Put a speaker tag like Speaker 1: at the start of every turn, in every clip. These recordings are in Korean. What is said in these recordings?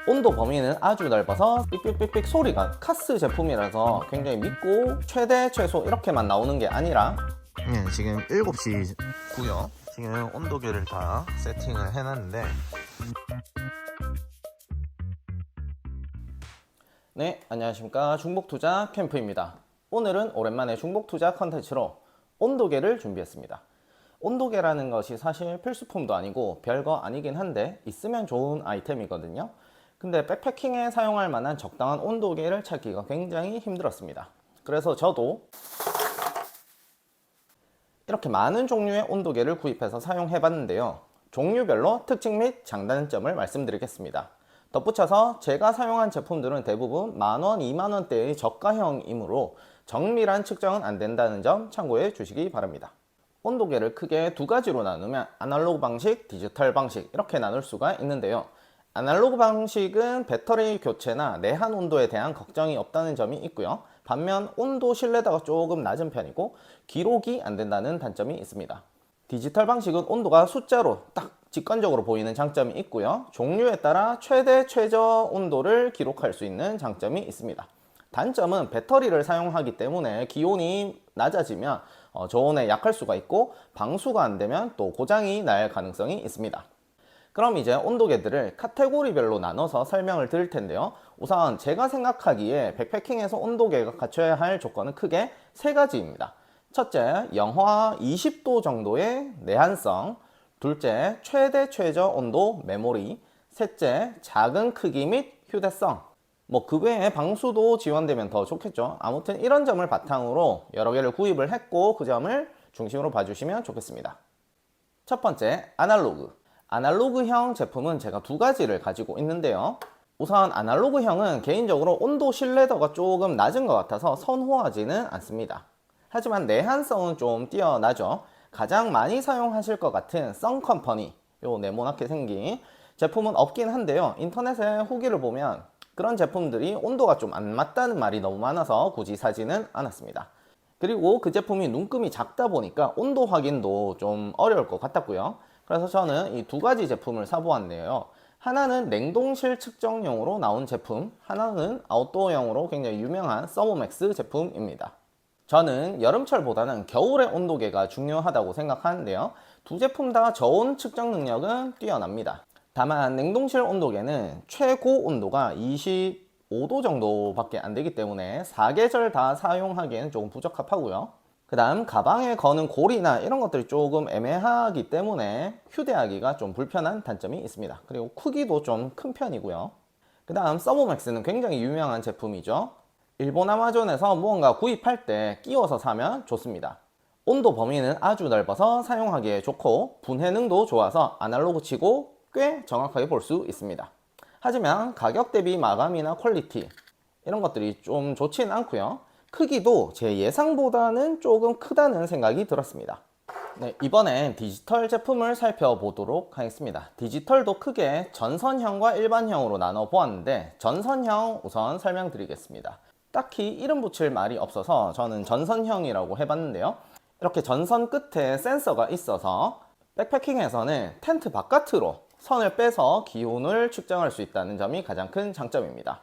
Speaker 1: 온도 범위는 아주 넓어서 삑삑삑삑 소리가 카스 제품이라서 굉장히 믿고 최대 최소 이렇게만 나오는 게 아니라 지금 7시 고요. 지금 온도계를 다 세팅을 해놨는데 네, 안녕하십니까. 중복투자 캠프입니다. 오늘은 오랜만에 중복투자 컨텐츠로 온도계를 준비했습니다. 온도계라는 것이 사실 필수품도 아니고 별거 아니긴 한데 있으면 좋은 아이템이거든요. 근데 백패킹에 사용할 만한 적당한 온도계를 찾기가 굉장히 힘들었습니다. 그래서 저도 이렇게 많은 종류의 온도계를 구입해서 사용해 봤는데요. 종류별로 특징 및 장단점을 말씀드리겠습니다. 덧붙여서 제가 사용한 제품들은 대부분 만원, 2만원대의 저가형이므로 정밀한 측정은 안 된다는 점 참고해 주시기 바랍니다. 온도계를 크게 두 가지로 나누면 아날로그 방식, 디지털 방식 이렇게 나눌 수가 있는데요. 아날로그 방식은 배터리 교체나 내한 온도에 대한 걱정이 없다는 점이 있고요. 반면 온도 신뢰도가 조금 낮은 편이고 기록이 안 된다는 단점이 있습니다. 디지털 방식은 온도가 숫자로 딱 직관적으로 보이는 장점이 있고요. 종류에 따라 최대 최저 온도를 기록할 수 있는 장점이 있습니다. 단점은 배터리를 사용하기 때문에 기온이 낮아지면 저온에 약할 수가 있고 방수가 안 되면 또 고장이 날 가능성이 있습니다. 그럼 이제 온도계들을 카테고리별로 나눠서 설명을 드릴 텐데요. 우선 제가 생각하기에 백패킹에서 온도계가 갖춰야 할 조건은 크게 세 가지입니다. 첫째, 영하 20도 정도의 내한성. 둘째, 최대 최저 온도 메모리. 셋째, 작은 크기 및 휴대성. 그 외에 방수도 지원되면 더 좋겠죠. 아무튼 이런 점을 바탕으로 여러 개를 구입을 했고 그 점을 중심으로 봐주시면 좋겠습니다. 첫 번째, 아날로그형 제품은 제가 두 가지를 가지고 있는데요. 우선 아날로그형은 개인적으로 온도 신뢰도가 조금 낮은 것 같아서 선호하지는 않습니다. 하지만 내한성은 좀 뛰어나죠. 가장 많이 사용하실 것 같은 썬컴퍼니, 요 네모나게 생긴 제품은 없긴 한데요. 인터넷에 후기를 보면 그런 제품들이 온도가 좀 안 맞다는 말이 너무 많아서 굳이 사지는 않았습니다. 그리고 그 제품이 눈금이 작다 보니까 온도 확인도 좀 어려울 것 같았고요. 그래서 저는 이 두 가지 제품을 사보았네요. 하나는 냉동실 측정용으로 나온 제품, 하나는 아웃도어용으로 굉장히 유명한 서머맥스 제품입니다. 저는 여름철보다는 겨울의 온도계가 중요하다고 생각하는데요. 두 제품 다 저온 측정 능력은 뛰어납니다. 다만 냉동실 온도계는 최고 온도가 25도 정도밖에 안 되기 때문에 4계절 다 사용하기에는 조금 부적합하고요. 그 다음 가방에 거는 고리나 이런 것들이 조금 애매하기 때문에 휴대하기가 좀 불편한 단점이 있습니다. 그리고 크기도 좀 큰 편이고요. 그 다음 서머맥스는 굉장히 유명한 제품이죠. 일본 아마존에서 무언가 구입할 때 끼워서 사면 좋습니다. 온도 범위는 아주 넓어서 사용하기에 좋고 분해능도 좋아서 아날로그 치고 꽤 정확하게 볼 수 있습니다. 하지만 가격 대비 마감이나 퀄리티 이런 것들이 좀 좋지는 않고요. 크기도 제 예상보다는 조금 크다는 생각이 들었습니다. 네, 이번엔 디지털 제품을 살펴보도록 하겠습니다. 디지털도 크게 전선형과 일반형으로 나눠 보았는데 전선형 우선 설명드리겠습니다. 딱히 이름 붙일 말이 없어서 저는 전선형이라고 해봤는데요. 이렇게 전선 끝에 센서가 있어서 백패킹에서는 텐트 바깥으로 선을 빼서 기온을 측정할 수 있다는 점이 가장 큰 장점입니다.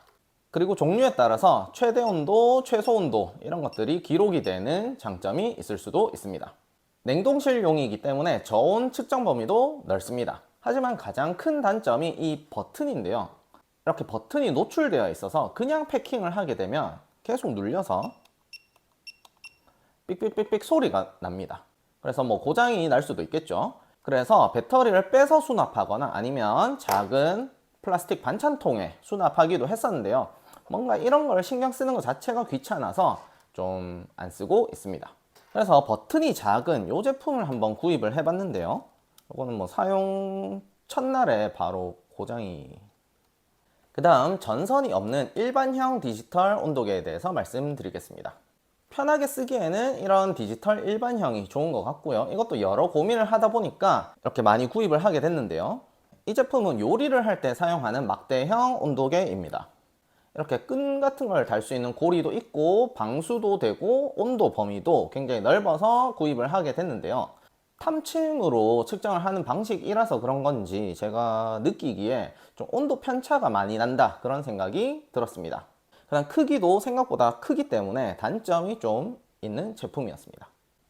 Speaker 1: 그리고 종류에 따라서 최대 온도, 최소 온도 이런 것들이 기록이 되는 장점이 있을 수도 있습니다. 냉동실용이기 때문에 저온 측정 범위도 넓습니다. 하지만 가장 큰 단점이 이 버튼인데요. 이렇게 버튼이 노출되어 있어서 그냥 패킹을 하게 되면 계속 눌려서 삑삑삑삑 소리가 납니다. 그래서 고장이 날 수도 있겠죠. 그래서 배터리를 빼서 수납하거나 아니면 작은 플라스틱 반찬통에 수납하기도 했었는데요. 뭔가 이런 걸 신경 쓰는 것 자체가 귀찮아서 좀 안 쓰고 있습니다. 그래서 버튼이 작은 이 제품을 한번 구입을 해봤는데요. 이거는 사용 첫날에 바로 고장이. 그 다음 전선이 없는 일반형 디지털 온도계에 대해서 말씀드리겠습니다. 편하게 쓰기에는 이런 디지털 일반형이 좋은 것 같고요. 이것도 여러 고민을 하다 보니까 이렇게 많이 구입을 하게 됐는데요. 이 제품은 요리를 할 때 사용하는 막대형 온도계입니다. 이렇게 끈 같은 걸 달 수 있는 고리도 있고 방수도 되고 온도 범위도 굉장히 넓어서 구입을 하게 됐는데요. 탐침으로 측정을 하는 방식이라서 그런 건지 제가 느끼기에 좀 온도 편차가 많이 난다 그런 생각이 들었습니다. 그다음 크기도 생각보다 크기 때문에 단점이 좀 있는 제품이었습니다.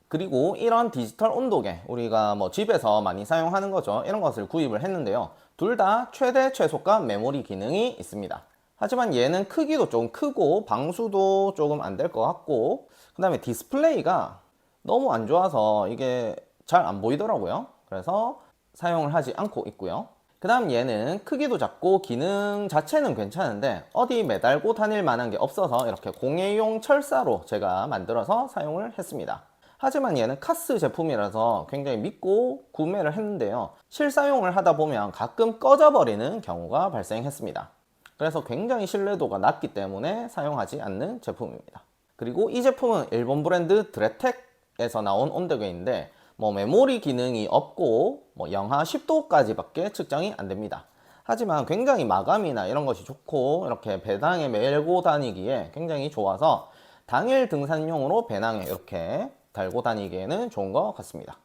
Speaker 1: 그리고 이런 디지털 온도계 우리가 뭐 집에서 많이 사용하는 거죠. 이런 것을 구입을 했는데요. 둘 다 최대 최소값 메모리 기능이 있습니다. 하지만 얘는 크기도 좀 크고 방수도 조금 안 될 것 같고 그 다음에 디스플레이가 너무 안 좋아서 이게 잘 안 보이더라고요. 그래서 사용을 하지 않고 있고요. 그 다음 얘는 크기도 작고 기능 자체는 괜찮은데 어디 매달고 다닐 만한 게 없어서 이렇게 공예용 철사로 제가 만들어서 사용을 했습니다. 하지만 얘는 카스 제품이라서 굉장히 믿고 구매를 했는데요. 실사용을 하다 보면 가끔 꺼져버리는 경우가 발생했습니다. 그래서 굉장히 신뢰도가 낮기 때문에 사용하지 않는 제품입니다. 그리고 이 제품은 일본 브랜드 드레텍에서 나온 온도계인데 뭐 메모리 기능이 없고 뭐 영하 10도까지 밖에 측정이 안 됩니다. 하지만 굉장히 마감이나 이런 것이 좋고 이렇게 배낭에 메고 다니기에 굉장히 좋아서 당일 등산용으로 배낭에 이렇게 달고 다니기에는 좋은 것 같습니다.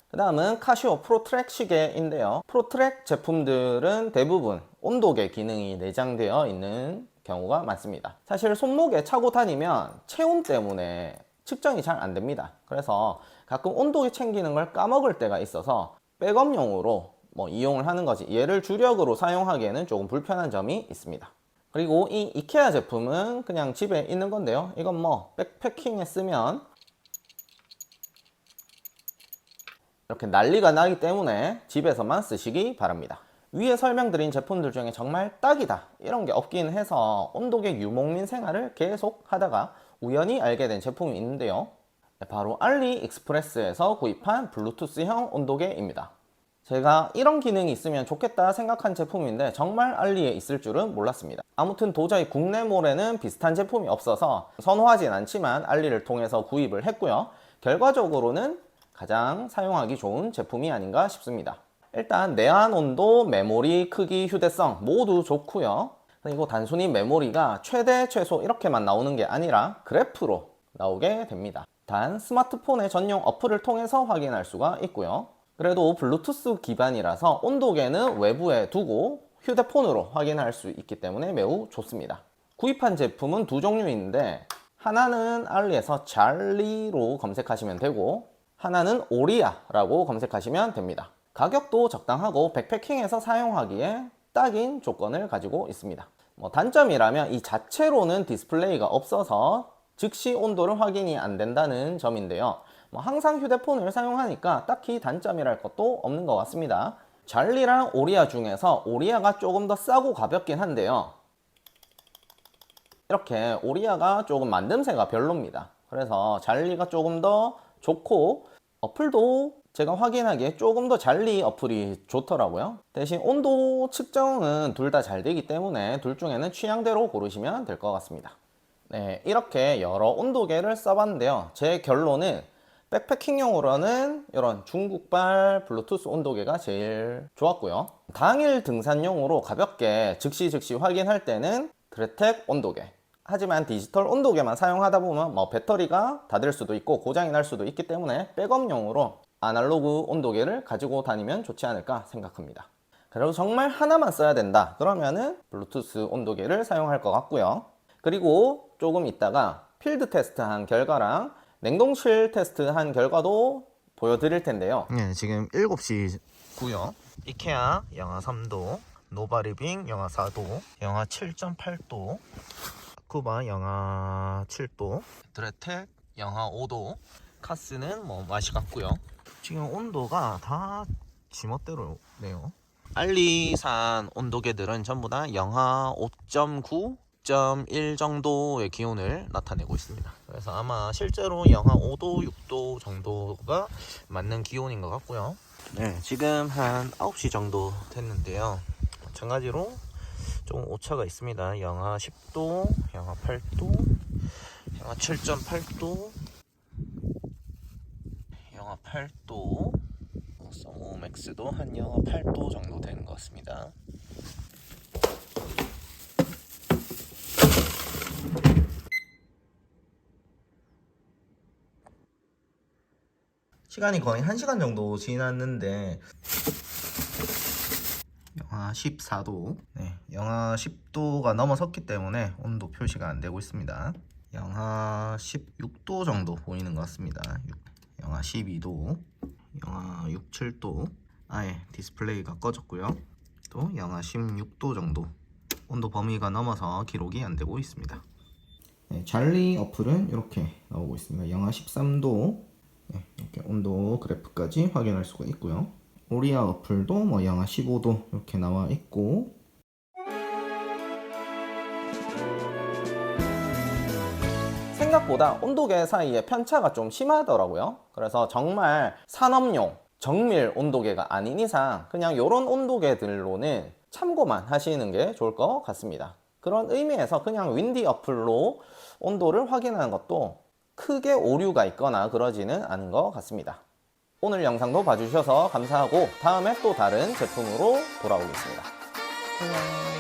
Speaker 1: 그 다음은 카시오 프로트랙 시계인데요. 프로트랙 제품들은 대부분 온도계 기능이 내장되어 있는 경우가 많습니다. 사실 손목에 차고 다니면 체온 때문에 측정이 잘 안 됩니다. 그래서 가끔 온도계 챙기는 걸 까먹을 때가 있어서 백업용으로 이용을 하는 거지 얘를 주력으로 사용하기에는 조금 불편한 점이 있습니다. 그리고 이 이케아 제품은 그냥 집에 있는 건데요. 이건 뭐 백패킹에 쓰면 이렇게 난리가 나기 때문에 집에서만 쓰시기 바랍니다. 위에 설명드린 제품들 중에 정말 딱이다 이런 게 없긴 해서 온도계 유목민 생활을 계속 하다가 우연히 알게 된 제품이 있는데요. 바로 알리익스프레스에서 구입한 블루투스형 온도계입니다. 제가 이런 기능이 있으면 좋겠다 생각한 제품인데 정말 알리에 있을 줄은 몰랐습니다. 아무튼 도저히 국내몰에는 비슷한 제품이 없어서 선호하진 않지만 알리를 통해서 구입을 했고요. 결과적으로는 가장 사용하기 좋은 제품이 아닌가 싶습니다. 일단 내한 온도, 메모리, 크기, 휴대성 모두 좋고요. 그리고 단순히 메모리가 최대, 최소 이렇게만 나오는 게 아니라 그래프로 나오게 됩니다. 단 스마트폰의 전용 어플을 통해서 확인할 수가 있고요. 그래도 블루투스 기반이라서 온도계는 외부에 두고 휴대폰으로 확인할 수 있기 때문에 매우 좋습니다. 구입한 제품은 두 종류인데 하나는 알리에서 잘리로 검색하시면 되고 하나는 오리아라고 검색하시면 됩니다. 가격도 적당하고 백패킹에서 사용하기에 딱인 조건을 가지고 있습니다. 단점이라면 이 자체로는 디스플레이가 없어서 즉시 온도를 확인이 안 된다는 점인데요. 항상 휴대폰을 사용하니까 딱히 단점이랄 것도 없는 것 같습니다. 잘리랑 오리아 중에서 오리아가 조금 더 싸고 가볍긴 한데요. 이렇게 오리아가 조금 만듦새가 별로입니다. 그래서 잘리가 조금 더 좋고 어플도 제가 확인하기에 조금 더 잘리 어플이 좋더라고요. 대신 온도 측정은 둘 다 잘 되기 때문에 둘 중에는 취향대로 고르시면 될 것 같습니다. 네, 이렇게 여러 온도계를 써봤는데요. 제 결론은 백패킹용으로는 이런 중국발 블루투스 온도계가 제일 좋았고요. 당일 등산용으로 가볍게 즉시 확인할 때는 드레텍 온도계. 하지만 디지털 온도계만 사용하다 보면 배터리가 다 될 수도 있고 고장이 날 수도 있기 때문에 백업용으로 아날로그 온도계를 가지고 다니면 좋지 않을까 생각합니다. 그리고 정말 하나만 써야 된다 그러면은 블루투스 온도계를 사용할 것 같고요. 그리고 조금 있다가 필드 테스트한 결과랑 냉동실 테스트한 결과도 보여드릴 텐데요. 네, 지금 7시 고요. 이케아 영하 3도, 노바리빙 영하 4도, 영하 7.8도, 쿠바 영하 7도, 드레텍 영하 5도, 카스는 맛이 같고요. 지금 온도가 다 지멋대로네요. 알리산 온도계들은 전부 다 영하 5.9, 6.1 정도의 기온을 나타내고 있습니다. 그래서 아마 실제로 영하 5도, 6도 정도가 맞는 기온인 것 같고요. 네, 지금 한 9시 정도 됐는데요. 마찬가지로 좀 오차가 있습니다. 영하 10도, 영하 8도, 영하 7.8도, 영하 8도, 서모맥스도 한 영하 8도 정도 되는 것 같습니다. 시간이 거의 1시간 정도 지났는데 영하 14도, 네, 영하 10도가 넘어섰기 때문에 온도 표시가 안 되고 있습니다. 영하 16도 정도 보이는 것 같습니다. 영하 12도, 영하 6, 7도, 아예 디스플레이가 꺼졌고요. 또 영하 16도 정도, 온도 범위가 넘어서 기록이 안 되고 있습니다. 네, 잘리 어플은 이렇게 나오고 있습니다. 영하 13도, 네, 이렇게 온도 그래프까지 확인할 수가 있고요. 오리아 어플도 뭐 영하 15도 이렇게 나와 있고, 생각보다 온도계 사이에 편차가 좀 심하더라고요. 그래서 정말 산업용 정밀 온도계가 아닌 이상 그냥 이런 온도계들로는 참고만 하시는 게 좋을 것 같습니다. 그런 의미에서 그냥 윈디 어플로 온도를 확인하는 것도 크게 오류가 있거나 그러지는 않은 것 같습니다. 오늘 영상도 봐주셔서 감사하고 다음에 또 다른 제품으로 돌아오겠습니다. 안녕.